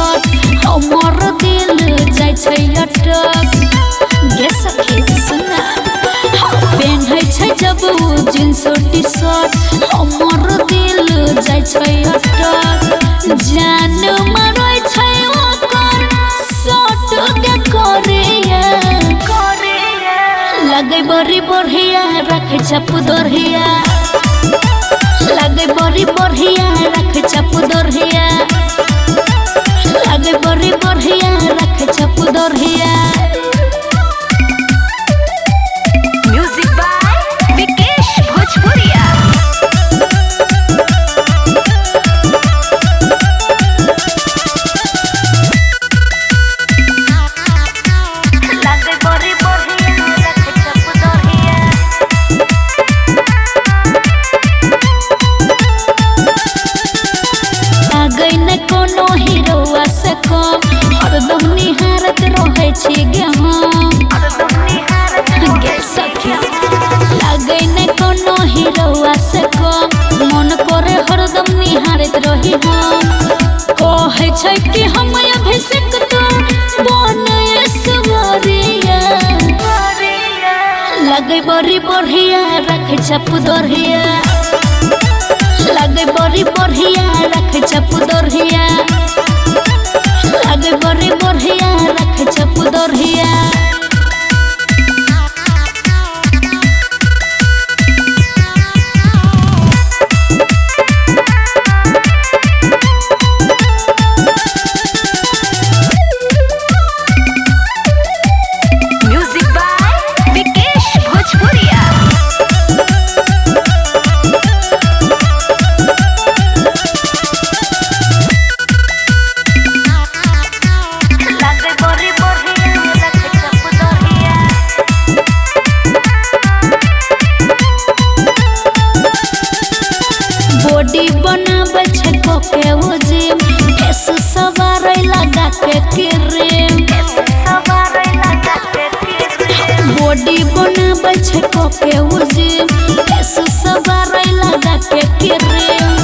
Shot हमर दिल जाय छै अटक गे सखी सुना पेन्है छै जब उ जींस टी शर्ट हमर दिल जाय छै अटक जान मारै छै ओकर शॉट के करिया लगे बड़ी बढ़िया रखे चप दोरिया लगे बड़ी बढ़िया रखे चप दोरिया लगे बड़ी बढ़िया रखे चप दोरिया। म्यूजिक बाय विकेश भोजपुरिया। लगे बड़ी बढ़िया रखे चप दोरिया। आगे न कोनो हीरोआ से कम हरदम निहारत रहे छी गे हम गे सखी लागे न कोनो हीरोआ से कम मन करे हरदम निहारत रही हम कहे छै कि हम अभिषेक तो बन ऐश्वर्या लगे बड़ी बढ़िया रखे चप दोरिया लगे बड़ी बढ़िया रखे चप दोरिया लगे बड़ी बढ़िया रखे चप दोरिया। म्यूजिक बाय विकेश भोजपुरिया। लगे बड़ी बढ़िया रखे चप दोरिया। बॉडी बनावे छै कोके वो जिम फेस सवारे लगा के क्रीम बॉडी बनावे छै कोके वो जिम फेस सवारे लगा के क्रीम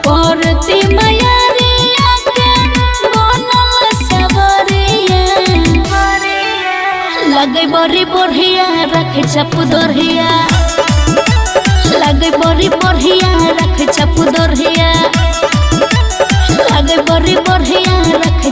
परती मयारिया के बनल सवरिया लगे बड़ी बढ़िया रखे चप दोरिया लगे बड़ी बढ़िया रखे चप दोरिया लगे बड़ी बढ़िया रखे